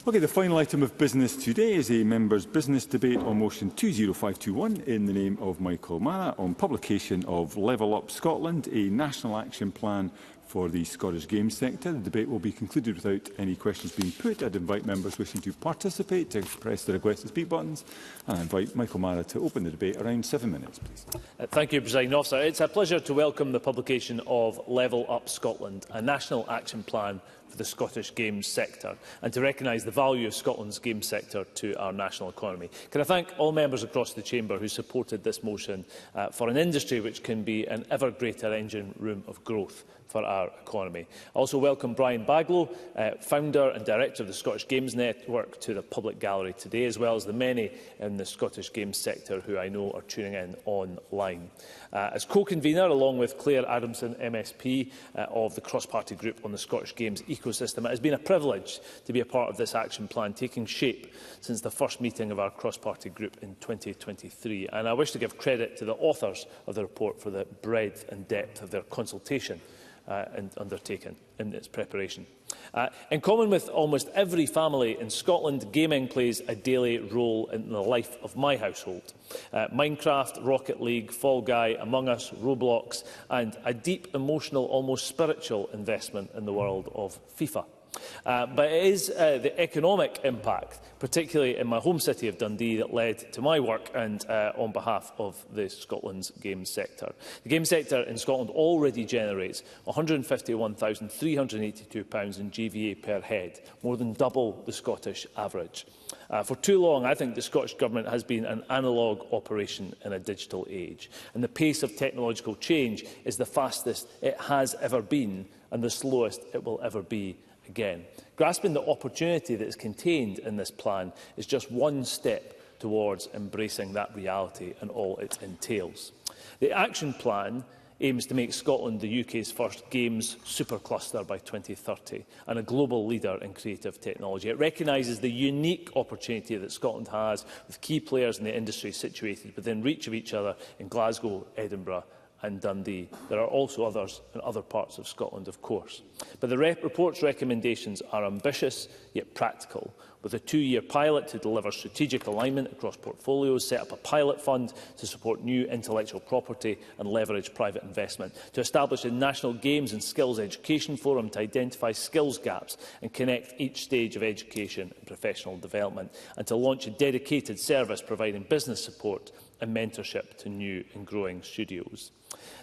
Okay, the final item of business today is a members' business debate on motion 20521 in the name of Michael O'Mara on publication of Level Up Scotland, a national action plan for the Scottish Games sector. The debate will be concluded without any questions being put. I'd invite members wishing to participate to press the request to speak buttons, and I invite Michael O'Mara to open the debate. Around 7 minutes, please. Thank you, Presiding Officer. It's a pleasure to welcome the publication of Level Up Scotland, a national action plan for the Scottish Games sector, and to recognise the value of Scotland's games sector to our national economy. Can I thank all members across the Chamber who supported this motion for an industry which can be an ever greater engine room of growth for our economy. I also welcome Brian Baglow, founder and director of the Scottish Games Network, to the public gallery today, as well as the many in the Scottish Games sector who I know are tuning in online. As co-convener, along with Claire Adamson, MSP, of the cross-party group on the Scottish Games ecosystem, it has been a privilege to be a part of this action plan taking shape since the first meeting of our cross-party group in 2023. And I wish to give credit to the authors of the report for the breadth and depth of their consultation undertaken in its preparation. In common with almost every family in Scotland, gaming plays a daily role in the life of my household. Minecraft, Rocket League, Fall Guy, Among Us, Roblox, and a deep emotional, almost spiritual investment in the world of FIFA. But it is the economic impact, particularly in my home city of Dundee, that led to my work and on behalf of the Scotland's games sector. The games sector in Scotland already generates £151,382 in GVA per head, more than double the Scottish average. For too long, I think the Scottish Government has been an analogue operation in a digital age, and the pace of technological change is the fastest it has ever been and the slowest it will ever be again. Grasping the opportunity that is contained in this plan is just one step towards embracing that reality and all it entails. The action plan aims to make Scotland the UK's first games supercluster by 2030 and a global leader in creative technology. It recognises the unique opportunity that Scotland has, with key players in the industry situated within reach of each other in Glasgow, Edinburgh and Dundee. There are also others in other parts of Scotland, of course. But the report's recommendations are ambitious yet practical, with a 2-year pilot to deliver strategic alignment across portfolios, set up a pilot fund to support new intellectual property and leverage private investment, to establish a National Games and Skills Education Forum to identify skills gaps and connect each stage of education and professional development, and to launch a dedicated service providing business support and mentorship to new and growing studios.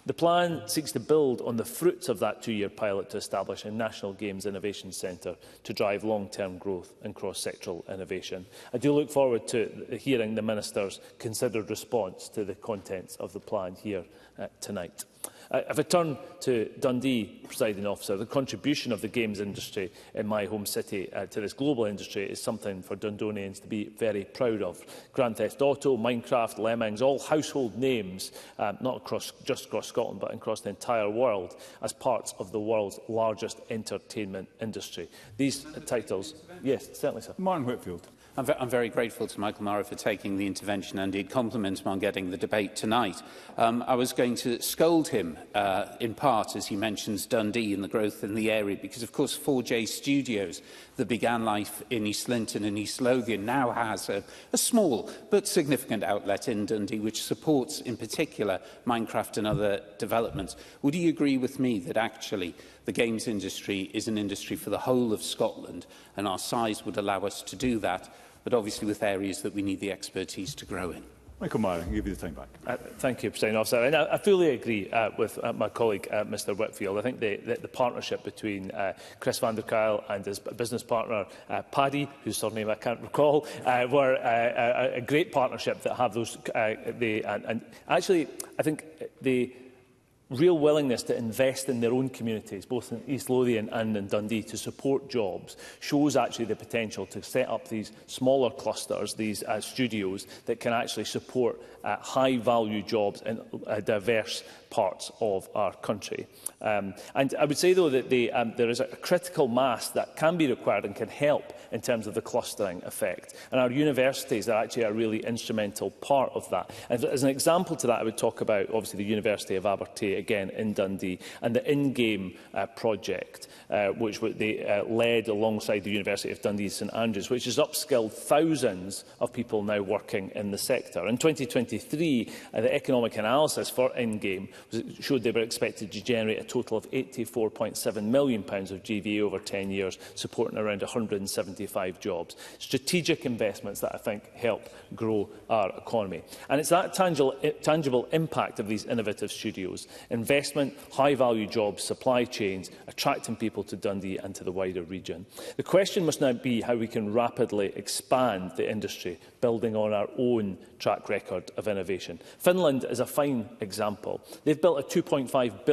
The plan seeks to build on the fruits of that 2-year pilot to establish a National Games Innovation Centre to drive long-term growth and cross-sectoral innovation. I do look forward to hearing the Minister's considered response to the contents of the plan here tonight. If I turn to Dundee, Presiding Officer, the contribution of the games industry in my home city to this global industry is something for Dundonians to be very proud of. Grand Theft Auto, Minecraft, Lemmings, all household names, not just across Scotland but across the entire world, as parts of the world's largest entertainment industry. These titles... Yes, certainly, sir. Martin Whitfield. I'm very grateful to Michael O'Mara for taking the intervention and indeed compliment him on getting the debate tonight. I was going to scold him in part as he mentions Dundee and the growth in the area, because of course 4J Studios, that began life in East Linton and East Lothian, now has a small but significant outlet in Dundee which supports in particular Minecraft and other developments. Would you agree with me that actually the games industry is an industry for the whole of Scotland, and our size would allow us to do that, but obviously with areas that we need the expertise to grow in? Michael O'Mara, I'll give you the time back. Thank you, Presiding Officer. And I fully agree with my colleague, Mr Whitfield. I think the partnership between Chris van der Kuyl and his business partner, Paddy, whose surname I can't recall, were a great partnership that have those... and actually, I think the real willingness to invest in their own communities, both in East Lothian and in Dundee, to support jobs, shows actually the potential to set up these smaller clusters, these studios, that can actually support high-value jobs in diverse parts of our country. And I would say, though, that there is a critical mass that can be required and can help in terms of the clustering effect. And our universities are actually a really instrumental part of that. And as an example to that, I would talk about, obviously, the University of Abertay, again, in Dundee, and the in-game project, which they led alongside the University of Dundee St Andrews, which has upskilled thousands of people now working in the sector. In 2023, the economic analysis for in-game showed they were expected to generate a total of £84.7 million of GVA over 10 years, supporting around 175 jobs. Strategic investments that I think help grow our economy. And it's that tangible impact of these innovative studios, investment, high-value jobs, supply chains, attracting people to Dundee and to the wider region. The question must now be how we can rapidly expand the industry, building on our own track record of innovation. Finland is a fine example. They've built a €2.5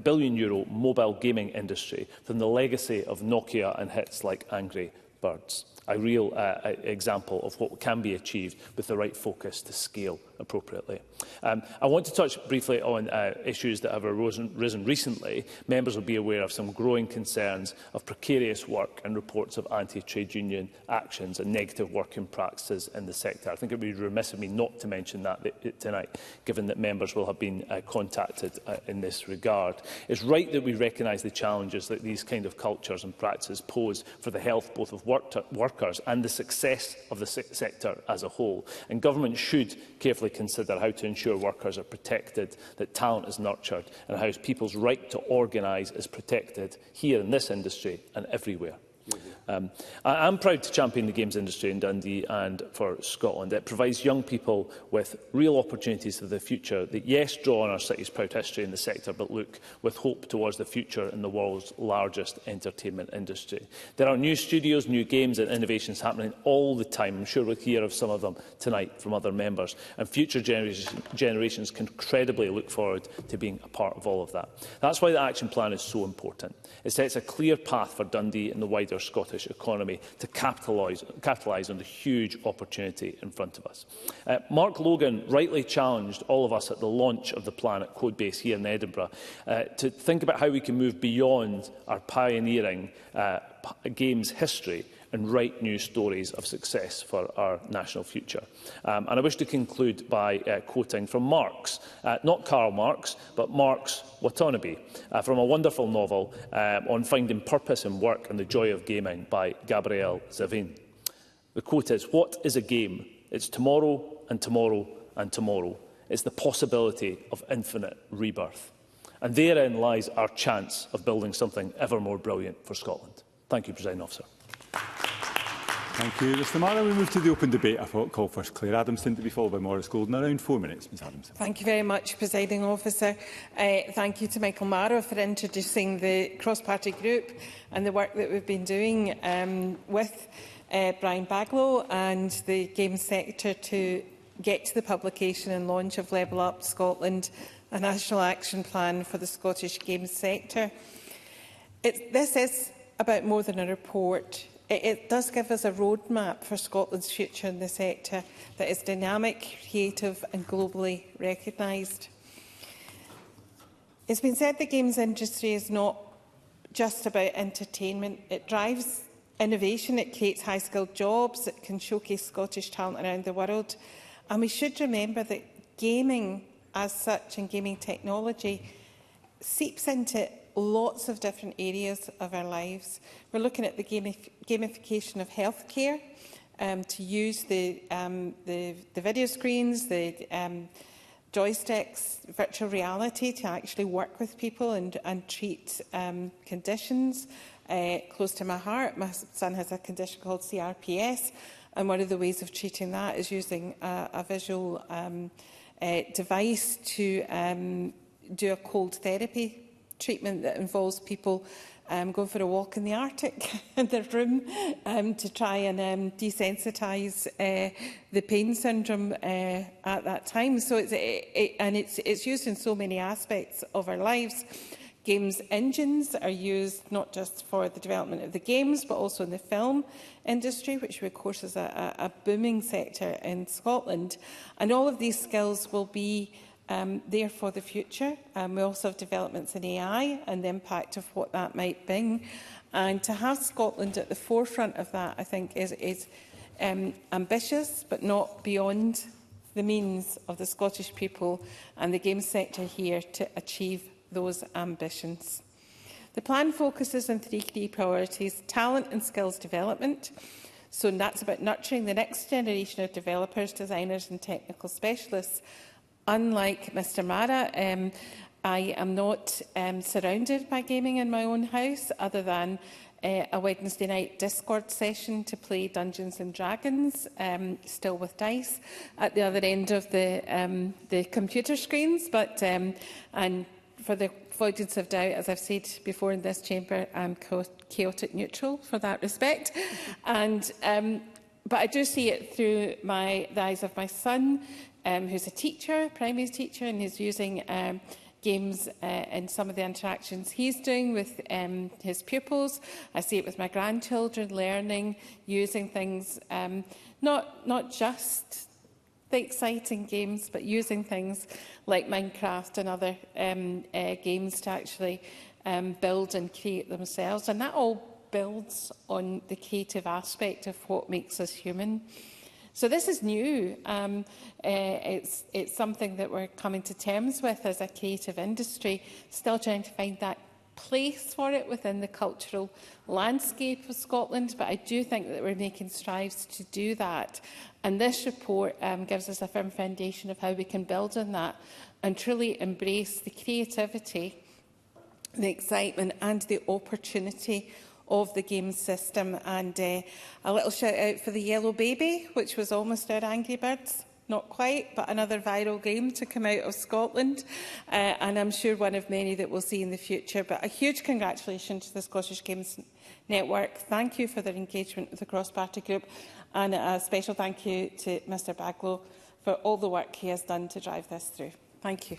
billion mobile gaming industry from the legacy of Nokia and hits like Angry Birds. A real example of what can be achieved with the right focus to scale appropriately. I want to touch briefly on issues that have risen recently. Members will be aware of some growing concerns of precarious work and reports of anti-trade union actions and negative working practices in the sector. I think it would be remiss of me not to mention that tonight, given that members will have been contacted in this regard. It's right that we recognise the challenges that these kind of cultures and practices pose for the health both of workers and the success of the sector as a whole. And government should carefully consider how to ensure workers are protected, that talent is nurtured, and how people's right to organise is protected here in this industry and everywhere. I am proud to champion the games industry in Dundee and for Scotland. It provides young people with real opportunities for the future that, yes, draw on our city's proud history in the sector, but look with hope towards the future in the world's largest entertainment industry. There are new studios, new games and innovations happening all the time. I'm sure we'll hear of some of them tonight from other members. And future generations can credibly look forward to being a part of all of that. That's why the action plan is so important. It sets a clear path for Dundee and the wider Scottish economy to capitalise on the huge opportunity in front of us. Mark Logan rightly challenged all of us at the launch of the plan at Codebase here in Edinburgh to think about how we can move beyond our pioneering games history and write new stories of success for our national future. And I wish to conclude by quoting from Marx, not Karl Marx, but Marx Watanabe, from a wonderful novel on finding purpose in work and the joy of gaming by Gabriel Zavin. The quote is, "What is a game? It's tomorrow and tomorrow and tomorrow. It's the possibility of infinite rebirth." And therein lies our chance of building something ever more brilliant for Scotland. Thank you, Presiding Officer. Thank you, Mr Mara. We move to the open debate. I call first Claire Adamson to be followed by Maurice Golden. Around 4 minutes, Ms Adamson. Thank you very much, Presiding Officer. Thank you to Michael Mara for introducing the cross-party group and the work that we've been doing with Brian Baglow and the games sector to get to the publication and launch of Level Up Scotland, a national action plan for the Scottish games sector. This is about more than a report. It does give us a roadmap for Scotland's future in the sector that is dynamic, creative and globally recognised. It's been said the games industry is not just about entertainment. It drives innovation, it creates high-skilled jobs, it can showcase Scottish talent around the world. And we should remember that gaming as such and gaming technology seeps into lots of different areas of our lives. We're looking at the gamification of healthcare, to use the video screens, the joysticks, virtual reality to actually work with people and treat conditions close to my heart. My son has a condition called CRPS, and one of the ways of treating that is using a visual device to do a cold therapy treatment that involves people going for a walk in the Arctic in their room to try and desensitise the pain syndrome at that time. So it's used in so many aspects of our lives. Games engines are used not just for the development of the games, but also in the film industry, which of course is a booming sector in Scotland. And all of these skills will be there for the future. We also have developments in AI and the impact of what that might bring. And to have Scotland at the forefront of that, I think, is ambitious, but not beyond the means of the Scottish people and the games sector here to achieve those ambitions. The plan focuses on 3 key priorities: talent and skills development. So that's about nurturing the next generation of developers, designers and technical specialists. Unlike Mr Mara, I am not surrounded by gaming in my own house, other than a Wednesday night Discord session to play Dungeons and Dragons, still with dice, at the other end of the computer screens. But and for the avoidance of doubt, as I've said before in this chamber, I'm chaotic neutral for that respect. And but I do see it through the eyes of my son, who's a teacher, primary teacher, and he's using games in some of the interactions he's doing with his pupils. I see it with my grandchildren, learning, using things, not just the exciting games, but using things like Minecraft and other games to actually build and create themselves. And that all builds on the creative aspect of what makes us human. So this is new. It's something that we're coming to terms with as a creative industry, still trying to find that place for it within the cultural landscape of Scotland. But I do think that we're making strides to do that. And this report gives us a firm foundation of how we can build on that and truly embrace the creativity, the excitement and the opportunity of the games system. And a little shout out for the Yellow Baby, which was almost our Angry Birds. Not quite, but another viral game to come out of Scotland. And I'm sure one of many that we'll see in the future. But a huge congratulations to the Scottish Games Network. Thank you for their engagement with the cross-party group. And a special thank you to Mr Baglow for all the work he has done to drive this through. Thank you.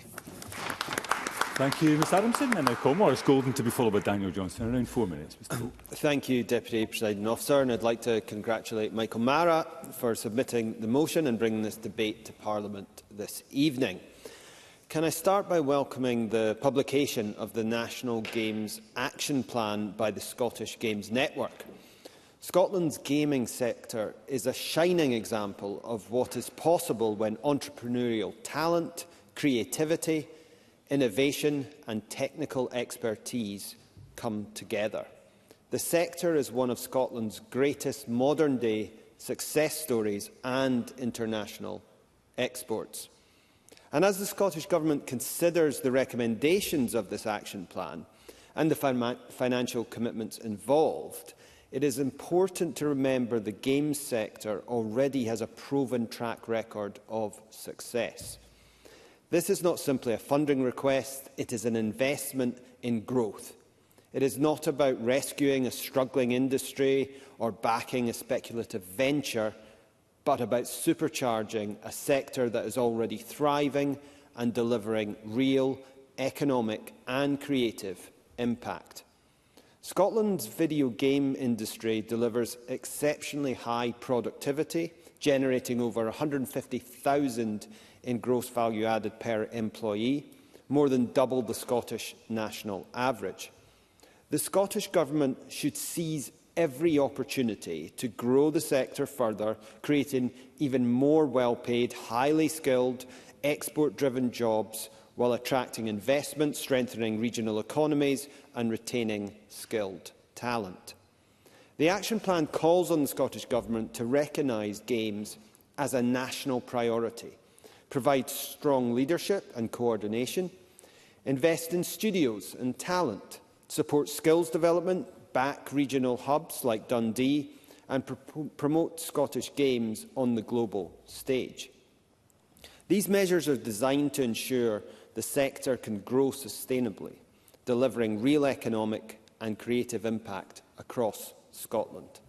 Thank you, Ms Adamson. And now Cornwallis Golden to be followed by Daniel Johnson. Around 4 minutes, Mr Holt. Thank you, Deputy Presiding Officer. And I'd like to congratulate Michael Mara for submitting the motion and bringing this debate to Parliament this evening. Can I start by welcoming the publication of the National Games Action Plan by the Scottish Games Network. Scotland's gaming sector is a shining example of what is possible when entrepreneurial talent, creativity, innovation and technical expertise come together. The sector is one of Scotland's greatest modern-day success stories and international exports. And as the Scottish Government considers the recommendations of this action plan and the financial commitments involved, it is important to remember the games sector already has a proven track record of success. This is not simply a funding request, it is an investment in growth. It is not about rescuing a struggling industry or backing a speculative venture, but about supercharging a sector that is already thriving and delivering real economic and creative impact. Scotland's video game industry delivers exceptionally high productivity, generating over 150,000 in gross value added per employee, more than double the Scottish national average. The Scottish Government should seize every opportunity to grow the sector further, creating even more well-paid, highly skilled, export-driven jobs while attracting investment, strengthening regional economies and retaining skilled talent. The Action Plan calls on the Scottish Government to recognise games as a national priority, provide strong leadership and coordination, invest in studios and talent, support skills development, back regional hubs like Dundee, and promote Scottish games on the global stage. These measures are designed to ensure the sector can grow sustainably, delivering real economic and creative impact across Scotland.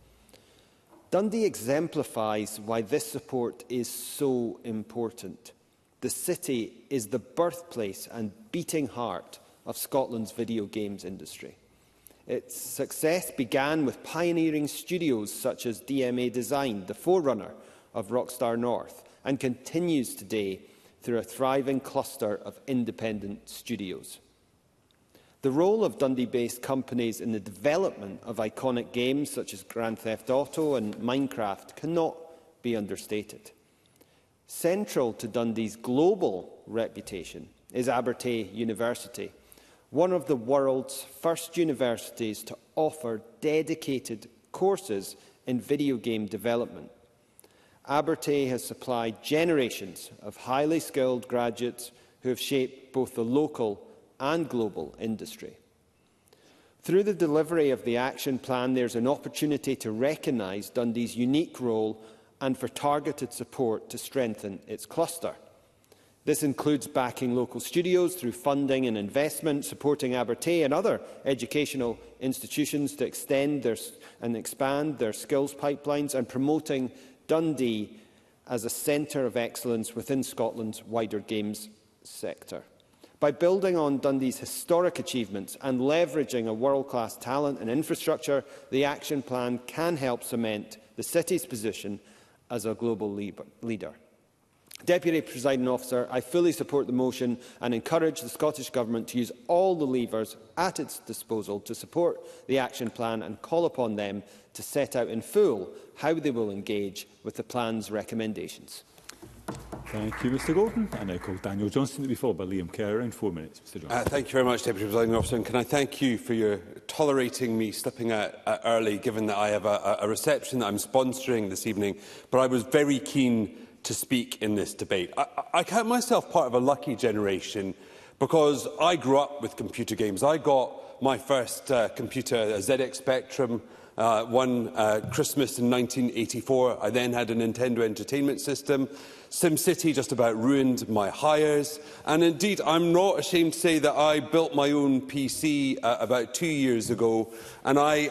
Dundee exemplifies why this support is so important. The city is the birthplace and beating heart of Scotland's video games industry. Its success began with pioneering studios such as DMA Design, the forerunner of Rockstar North, and continues today through a thriving cluster of independent studios. The role of Dundee-based companies in the development of iconic games such as Grand Theft Auto and Minecraft cannot be understated. Central to Dundee's global reputation is Abertay University, one of the world's first universities to offer dedicated courses in video game development. Abertay has supplied generations of highly skilled graduates who have shaped both the local and global industry. Through the delivery of the action plan, there is an opportunity to recognise Dundee's unique role and for targeted support to strengthen its cluster. This includes backing local studios through funding and investment, supporting Abertay and other educational institutions to extend and expand their skills pipelines, and promoting Dundee as a centre of excellence within Scotland's wider games sector. By building on Dundee's historic achievements and leveraging a world-class talent and infrastructure, the action plan can help cement the city's position as a global leader. Deputy Presiding Officer, I fully support the motion and encourage the Scottish Government to use all the levers at its disposal to support the action plan and call upon them to set out in full how they will engage with the plan's recommendations. Thank you, Mr Gordon. I now call Daniel Johnston to be followed by Liam Kerr. Around 4 minutes. Mr Johnston. Thank you very much, Deputy Presiding Officer. And can I thank you for your tolerating me slipping out early, given that I have a reception that I'm sponsoring this evening. But I was very keen to speak in this debate. I count myself part of a lucky generation because I grew up with computer games. I got my first computer, a ZX Spectrum, one Christmas in 1984. I then had a Nintendo Entertainment System. SimCity just about ruined my hires. And indeed, I'm not ashamed to say that I built my own PC about 2 years ago, and I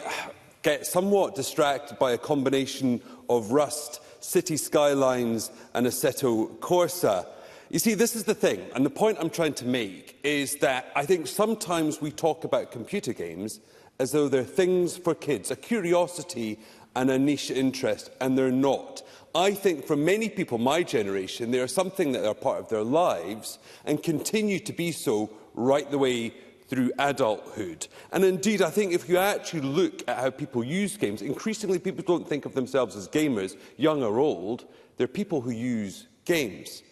get somewhat distracted by a combination of Rust, City Skylines and Assetto Corsa. You see, this is the thing, and the point I'm trying to make is that I think sometimes we talk about computer games as though they're things for kids, a curiosity and a niche interest, and they're not. I think for many people my generation, they are something that are part of their lives and continue to be so right the way through adulthood. And indeed, I think if you actually look at how people use games, increasingly people don't think of themselves as gamers, young or old. They're people who use games.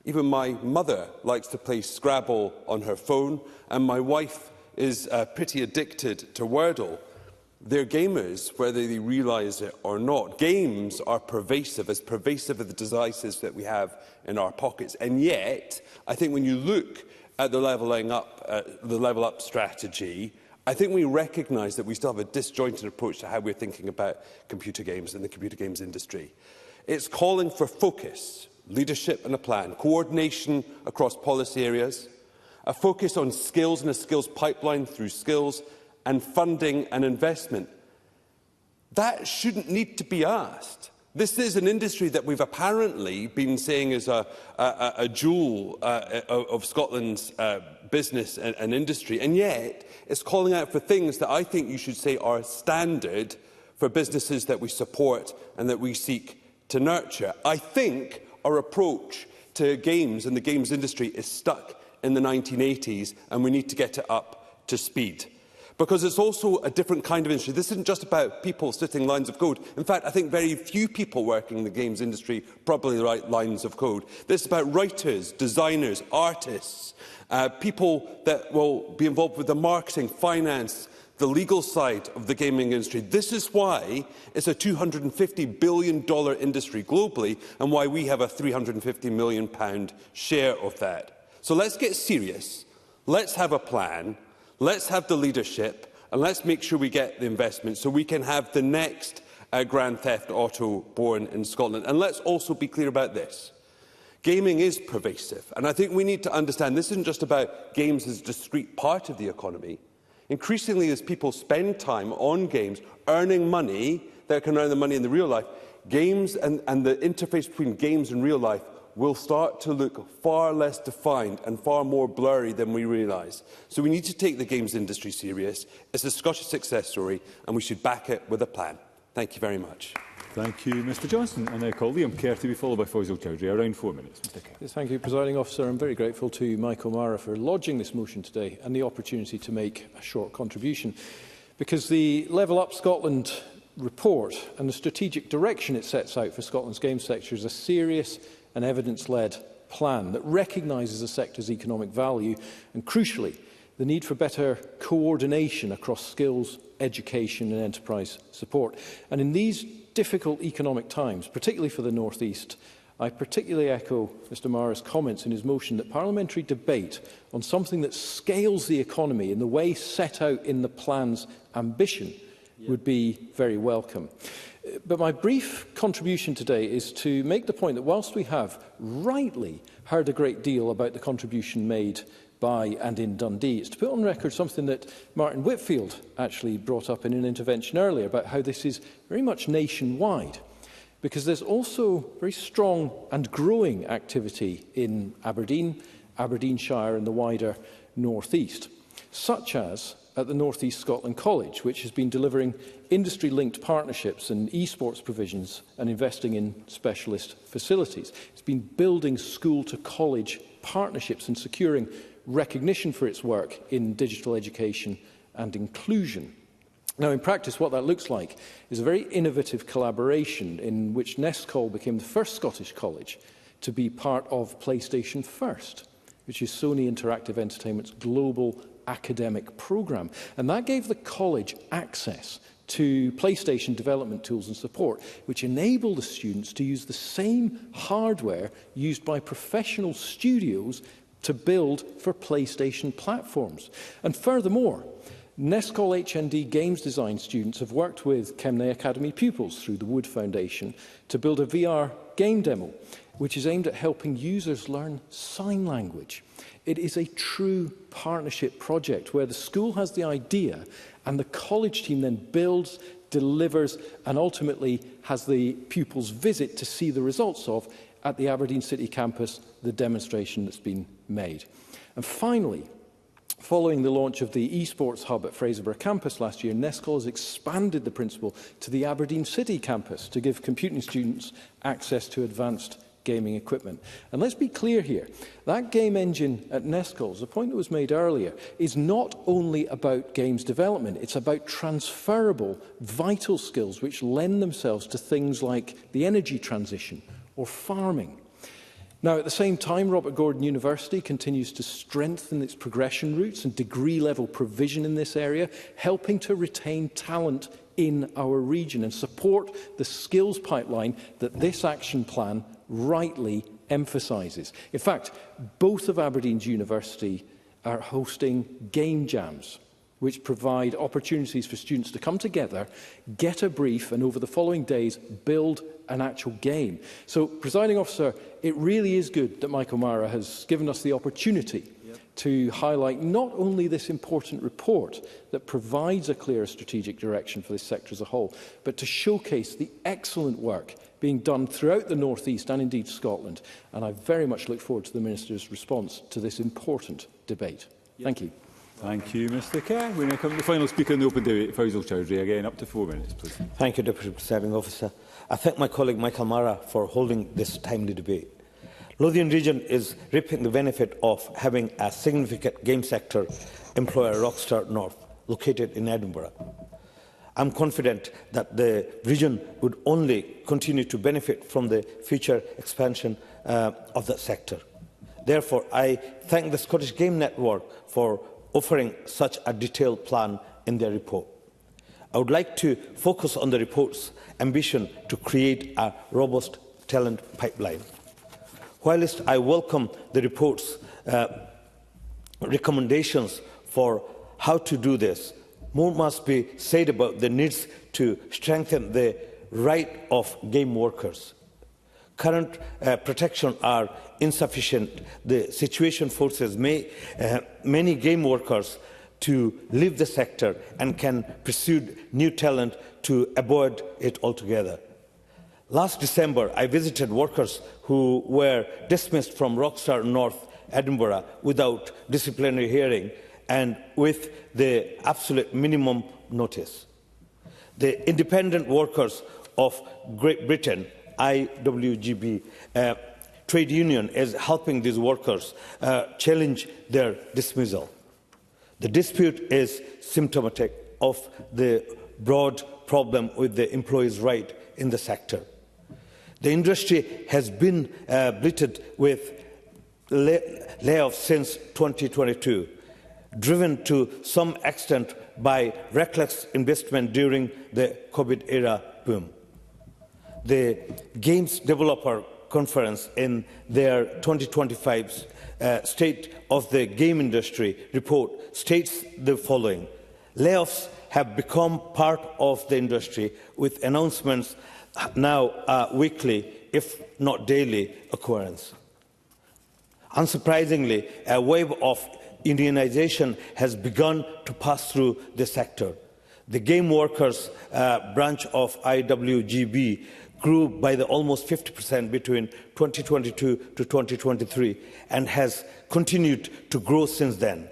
Even my mother likes to play Scrabble on her phone, and my wife is pretty addicted to Wordle. They're gamers, whether they realise it or not. Games are pervasive as the devices that we have in our pockets. And yet, I think when you look at the Level Up strategy, I think we recognise that we still have a disjointed approach to how we're thinking about computer games and the computer games industry. It's calling for focus, leadership and a plan, coordination across policy areas, a focus on skills and a skills pipeline through skills, and funding and investment. That shouldn't need to be asked. This is an industry that we've apparently been saying is a jewel of Scotland's business and industry, and yet it's calling out for things that I think you should say are standard for businesses that we support and that we seek to nurture. I think our approach to games and the games industry is stuck in the 1980s, and we need to get it up to speed. Because it's also a different kind of industry. This isn't just about people sitting lines of code. In fact, I think very few people working in the games industry probably write lines of code. This is about writers, designers, artists, people that will be involved with the marketing, finance, the legal side of the gaming industry. This is why it's a $250 billion industry globally, and why we have a £350 million share of that. So let's get serious. Let's have a plan. Let's have the leadership, and let's make sure we get the investment so we can have the next Grand Theft Auto born in Scotland. And let's also be clear about this. Gaming is pervasive, and I think we need to understand this isn't just about games as a discrete part of the economy. Increasingly, as people spend time on games, earning money that can earn the money in the real life, games and the interface between games and real life will start to look far less defined and far more blurry than we realise. So we need to take the games industry serious. It's a Scottish success story, and we should back it with a plan. Thank you very much. Thank you, Mr Johnson. And I call Liam Kerr to be followed by Faisal Chowdhury. Around 4 minutes. Mr Kerr. Yes, thank you, Presiding Officer. I'm very grateful to Mike O'Mara for lodging this motion today and the opportunity to make a short contribution, because the Level Up Scotland report and the strategic direction it sets out for Scotland's game sector is a serious and evidence-led plan that recognises the sector's economic value and, crucially, the need for better coordination across skills, education and enterprise support. And in these difficult economic times, particularly for the North East, I particularly echo Mr Mara's comments in his motion that parliamentary debate on something that scales the economy in the way set out in the plan's ambition would be very welcome. But my brief contribution today is to make the point that whilst we have rightly heard a great deal about the contribution made by and in Dundee, it's to put on record something that Martin Whitfield actually brought up in an intervention earlier about how this is very much nationwide, because there's also very strong and growing activity in Aberdeen, Aberdeenshire and the wider North East, such as at the North East Scotland College, which has been delivering industry-linked partnerships and e-sports provisions and investing in specialist facilities. It's been building school-to-college partnerships and securing recognition for its work in digital education and inclusion. Now, in practice, what that looks like is a very innovative collaboration in which Nescol became the first Scottish college to be part of PlayStation First, which is Sony Interactive Entertainment's global academic programme. And that gave the college access to PlayStation development tools and support, which enable the students to use the same hardware used by professional studios to build for PlayStation platforms. And furthermore, Nescol HND Games Design students have worked with Kemnay Academy pupils through the Wood Foundation to build a VR game demo, which is aimed at helping users learn sign language. It is a true partnership project where the school has the idea and the college team then builds, delivers and ultimately has the pupils visit to see the results of, at the Aberdeen City campus, the demonstration that's been made. And finally, following the launch of the eSports Hub at Fraserburgh campus last year, Nescol has expanded the principle to the Aberdeen City campus to give computing students access to advanced gaming equipment. And let's be clear here, that game engine at Nescol, the point that was made earlier, is not only about games development, it's about transferable, vital skills which lend themselves to things like the energy transition or farming. Now, at the same time, Robert Gordon University continues to strengthen its progression routes and degree-level provision in this area, helping to retain talent in our region and support the skills pipeline that this action plan rightly emphasises. In fact, both of Aberdeen's university are hosting game jams, which provide opportunities for students to come together, get a brief, and over the following days build an actual game. So, Presiding Officer, it really is good that Mike O'Mara has given us the opportunity to highlight not only this important report that provides a clear strategic direction for this sector as a whole, but to showcase the excellent work being done throughout the North East and indeed Scotland. And I very much look forward to the Minister's response to this important debate. Thank you. Thank you, Mr Kerr. We now come to the final speaker in the open debate, Faisal Chowdhury. Again, up to 4 minutes, please. Thank you, Deputy Presiding Officer. I thank my colleague Michael Mara for holding this timely debate. Lothian region is reaping the benefit of having a significant game sector employer, Rockstar North, located in Edinburgh. I'm confident that the region would only continue to benefit from the future expansion of that sector. Therefore, I thank the Scottish Game Network for offering such a detailed plan in their report. I would like to focus on the report's ambition to create a robust talent pipeline. Whilst I welcome the report's recommendations for how to do this, more must be said about the needs to strengthen the right of game workers. Current protections are insufficient. The situation forces many game workers to leave the sector and can pursue new talent to avoid it altogether. Last December, I visited workers who were dismissed from Rockstar North Edinburgh without disciplinary hearing and with the absolute minimum notice. The independent workers of Great Britain, IWGB, trade union, is helping these workers challenge their dismissal. The dispute is symptomatic of the broad problem with the employees' right in the sector. The industry has been blighted with layoffs since 2022, driven to some extent by reckless investment during the COVID-era boom. The Games Developer Conference, in their 2025 State of the Game Industry report, states the following: layoffs have become part of the industry, with announcements now weekly, if not daily, occurrence. Unsurprisingly, a wave of unionization has begun to pass through the sector. The game workers branch of IWGB grew by almost 50% between 2022 to 2023 and has continued to grow since then.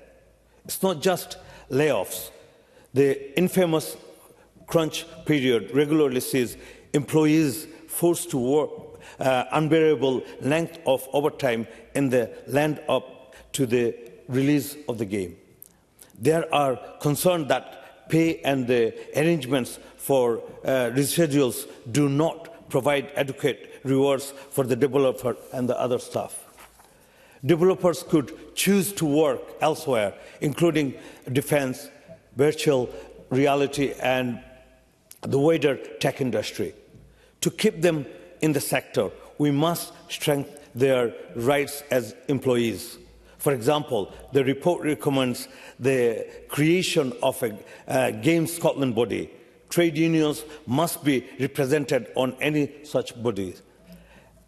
It's not just layoffs. The infamous crunch period regularly sees employees forced to work unbearable length of overtime in the land up to the release of the game. There are concerns that pay and the arrangements for residuals do not provide adequate rewards for the developer and the other staff. Developers could choose to work elsewhere, including defence, virtual reality and the wider tech industry. To keep them in the sector, we must strengthen their rights as employees. For example, the report recommends the creation of a Games Scotland body. Trade unions must be represented on any such bodies.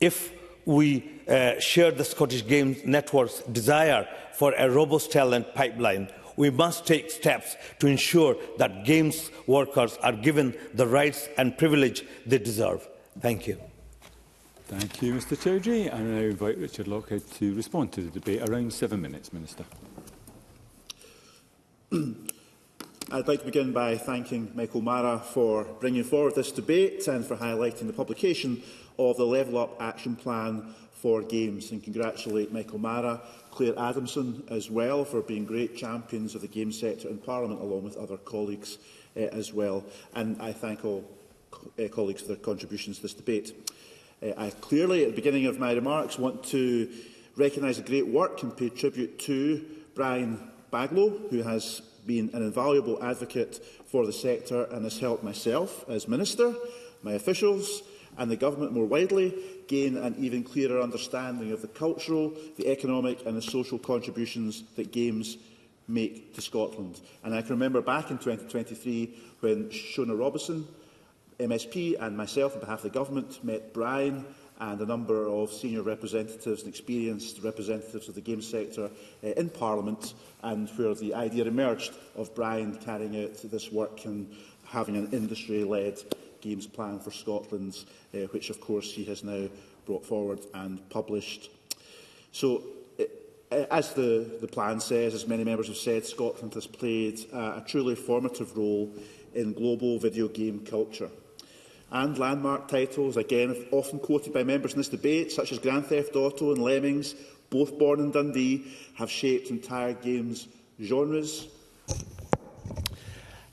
If we share the Scottish Games Network's desire for a robust talent pipeline, we must take steps to ensure that games workers are given the rights and privilege they deserve. Thank you. Thank you, Mr Chowdhury. I now invite Richard Lockhead to respond to the debate. Around 7 minutes, Minister. I'd like to begin by thanking Michael Mara for bringing forward this debate and for highlighting the publication of the Level Up Action Plan for Games, and congratulate Michael Mara, Claire Adamson as well, for being great champions of the games sector in Parliament, along with other colleagues as well. And I thank all colleagues for their contributions to this debate. I clearly, at the beginning of my remarks, want to recognise the great work and pay tribute to Brian Baglow, who has been an invaluable advocate for the sector and has helped myself as Minister, my officials and the Government more widely gain an even clearer understanding of the cultural, the economic and the social contributions that games make to Scotland. And I can remember back in 2023 when Shona Robison, MSP, and myself on behalf of the Government met Brian and a number of senior representatives and experienced representatives of the games sector in Parliament, and where the idea emerged of Brian carrying out this work and having an industry-led games plan for Scotland, which of course he has now brought forward and published. So, as the plan says, as many members have said, Scotland has played a truly formative role in global video game culture. And landmark titles, again often quoted by members in this debate, such as Grand Theft Auto and Lemmings, both born in Dundee, have shaped entire games genres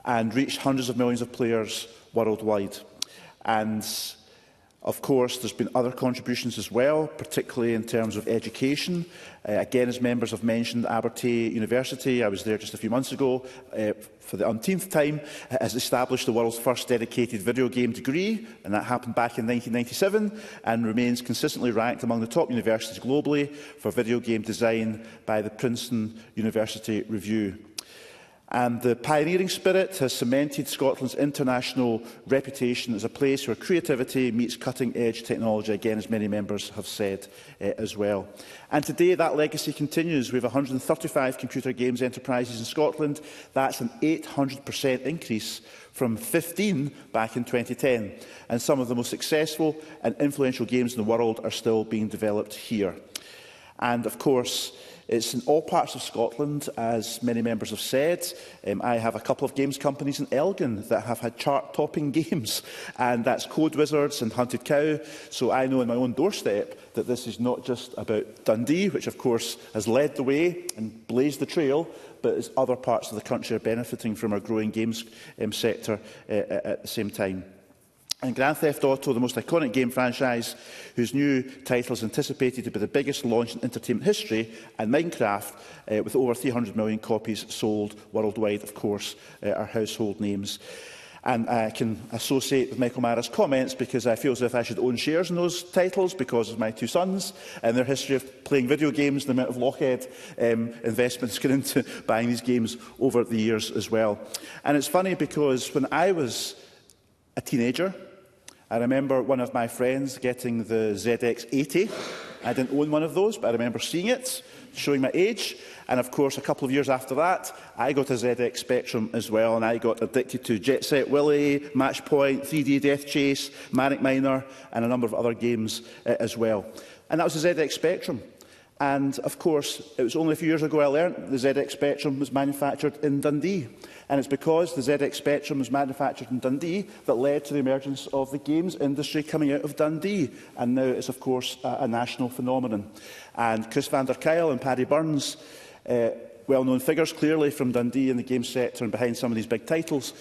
and reached hundreds of millions of players worldwide. And of course, there's been other contributions as well, particularly in terms of education. Again, as members have mentioned, Abertay University, I was there just a few months ago, for the umpteenth time, has established the world's first dedicated video game degree, and that happened back in 1997, and remains consistently ranked among the top universities globally for video game design by the Princeton University Review. And the pioneering spirit has cemented Scotland's international reputation as a place where creativity meets cutting-edge technology, again, as many members have said as well. And today that legacy continues. We have 135 computer games enterprises in Scotland. That's an 800% increase from 15 back in 2010. And some of the most successful and influential games in the world are still being developed here. And of course, it's in all parts of Scotland, as many members have said. I have a couple of games companies in Elgin that have had chart-topping games, and that's Code Wizards and Hunted Cow. So I know in my own doorstep that this is not just about Dundee, which of course has led the way and blazed the trail, but as other parts of the country are benefiting from our growing games sector at the same time. And Grand Theft Auto, the most iconic game franchise, whose new title is anticipated to be the biggest launch in entertainment history, and Minecraft, with over 300 million copies sold worldwide, of course, are household names. And I can associate with Michael Mara's comments because I feel as if I should own shares in those titles because of my two sons and their history of playing video games, the amount of Lochhead investments gone into buying these games over the years as well. And it's funny because when I was a teenager, I remember one of my friends getting the ZX80. I didn't own one of those, but I remember seeing it, showing my age. And of course, a couple of years after that, I got a ZX Spectrum as well, and I got addicted to Jet Set Willy, Match Point, 3D Death Chase, Manic Miner, and a number of other games as well. And that was the ZX Spectrum. And of course, it was only a few years ago I learned the ZX Spectrum was manufactured in Dundee. And it's because the ZX Spectrum was manufactured in Dundee that led to the emergence of the games industry coming out of Dundee. And now it's, of course, a national phenomenon. And Chris van der Kuyl and Paddy Burns, well-known figures clearly from Dundee in the games sector and behind some of these big titles,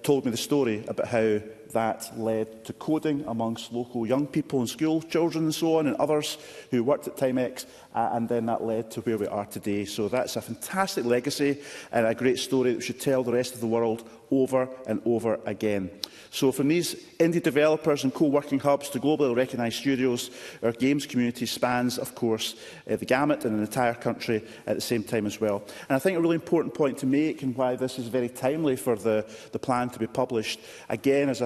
told me the story about how that led to coding amongst local young people and school children and so on, and others who worked at Timex, and then that led to where we are today. So that's a fantastic legacy and a great story that we should tell the rest of the world over and over again. So from these indie developers and co-working hubs to globally recognised studios, our games community spans, of course, the gamut in an entire country at the same time as well. And I think a really important point to make, and why this is very timely for the plan to be published, again as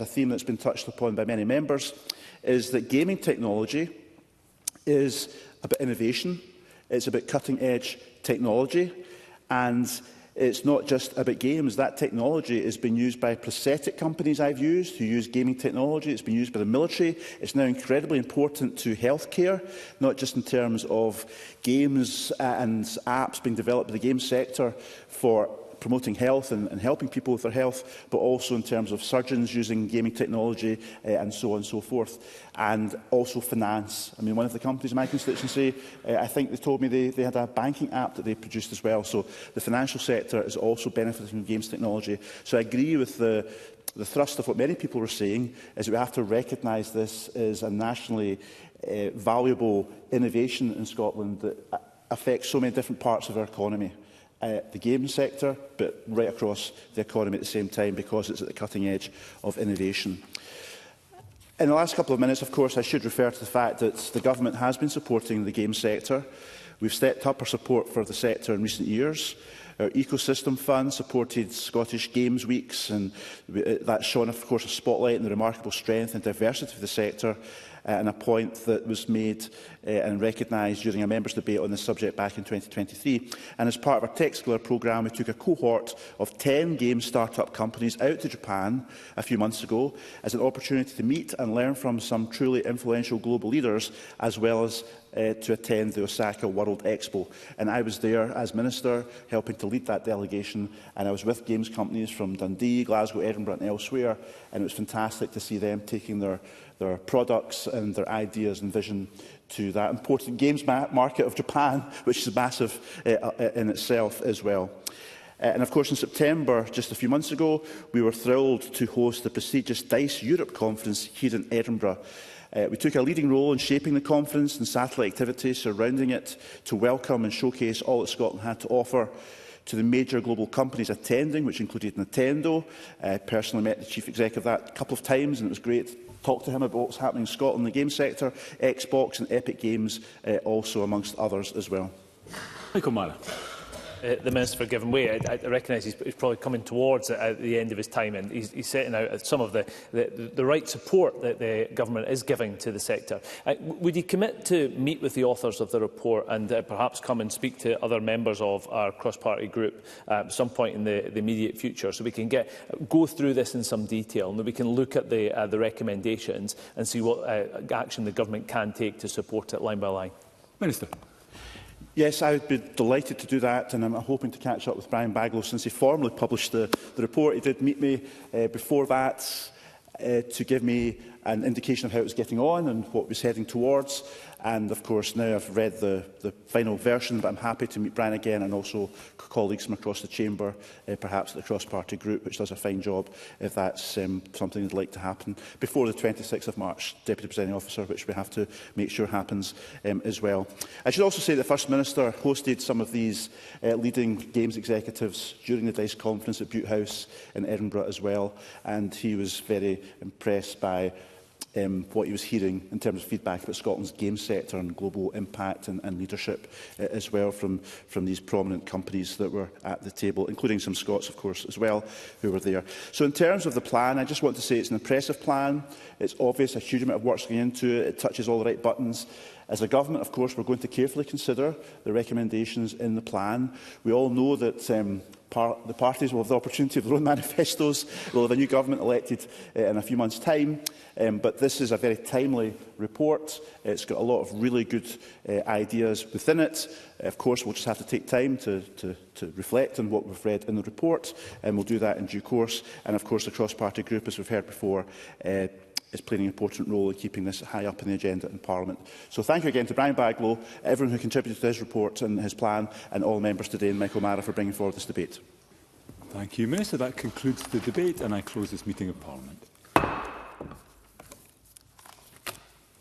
a theme that's been touched upon by many members, is that gaming technology is about innovation, it's about cutting-edge technology, and it's not just about games. That technology is being used by prosthetic companies I've used who use gaming technology. It's been used by the military. It's now incredibly important to healthcare, not just in terms of games and apps being developed in the game sector for promoting health and helping people with their health, but also in terms of surgeons using gaming technology and so on and so forth, and also finance. I mean, one of the companies in my constituency, I think they told me they had a banking app that they produced as well. So the financial sector is also benefiting from games technology. So I agree with the thrust of what many people were saying, is that we have to recognise this as a nationally valuable innovation in Scotland that affects so many different parts of our economy. The games sector, but right across the economy at the same time, because it's at the cutting edge of innovation. In the last couple of minutes, of course, I should refer to the fact that the Government has been supporting the games sector. We've stepped up our support for the sector in recent years. Our Ecosystem Fund supported Scottish Games Weeks, and that's shone, of course, a spotlight on the remarkable strength and diversity of the sector, and a point that was made and recognised during a members' debate on this subject back in 2023. And as part of our Tech Scholar programme, we took a cohort of 10 game start-up companies out to Japan a few months ago as an opportunity to meet and learn from some truly influential global leaders, as well as to attend the Osaka World Expo. And I was there as Minister, helping to lead that delegation, and I was with games companies from Dundee, Glasgow, Edinburgh and elsewhere, and it was fantastic to see them taking their products and their ideas and vision to that important games market of Japan, which is massive in itself as well. And of course, in September, just a few months ago, we were thrilled to host the prestigious DICE Europe conference here in Edinburgh. We took a leading role in shaping the conference and satellite activities surrounding it to welcome and showcase all that Scotland had to offer to the major global companies attending, which included Nintendo. I personally met the chief executive of that a couple of times, and it was great to talk to him about what's happening in Scotland in the game sector, Xbox and Epic Games also amongst others as well. Michael Mara. The Minister for giving way. I recognise he's probably coming towards it at the end of his time, and he's setting out some of the right support that the Government is giving to the sector. Would he commit to meet with the authors of the report and perhaps come and speak to other members of our cross-party group at some point in the immediate future, so we can go through this in some detail, and we can look at the recommendations and see what action the Government can take to support it line by line? Minister. Yes, I would be delighted to do that, and I'm hoping to catch up with Brian Baglow since he formally published the report. He did meet me before that to give me an indication of how it was getting on and what it was heading towards. And, of course, now I've read the final version, but I'm happy to meet Brian again and also colleagues from across the chamber, perhaps at the cross-party group, which does a fine job, if that's something you'd like to happen before the 26th of March, Deputy Presiding Officer, which we have to make sure happens as well. I should also say the First Minister hosted some of these leading games executives during the DICE conference at Bute House in Edinburgh as well, and he was very impressed by what he was hearing in terms of feedback about Scotland's game sector and global impact and leadership as well from these prominent companies that were at the table, including some Scots, of course, as well, who were there. So in terms of the plan, I just want to say it's an impressive plan. It's obvious a huge amount of work's going into it. It touches all the right buttons. As a government, of course, we're going to carefully consider the recommendations in the plan. We all know that the parties will have the opportunity of their own manifestos. We'll have a new government elected in a few months' time. But this is a very timely report. It's got a lot of really good ideas within it. Of course, we'll just have to take time to reflect on what we've read in the report, and we'll do that in due course. And, of course, the cross-party group, as we've heard before, is playing an important role in keeping this high up in the agenda in Parliament. So thank you again to Brian Baglow, everyone who contributed to his report and his plan, and all members today, and Michael Mara for bringing forward this debate. Thank you, Minister. That concludes the debate, and I close this meeting of Parliament.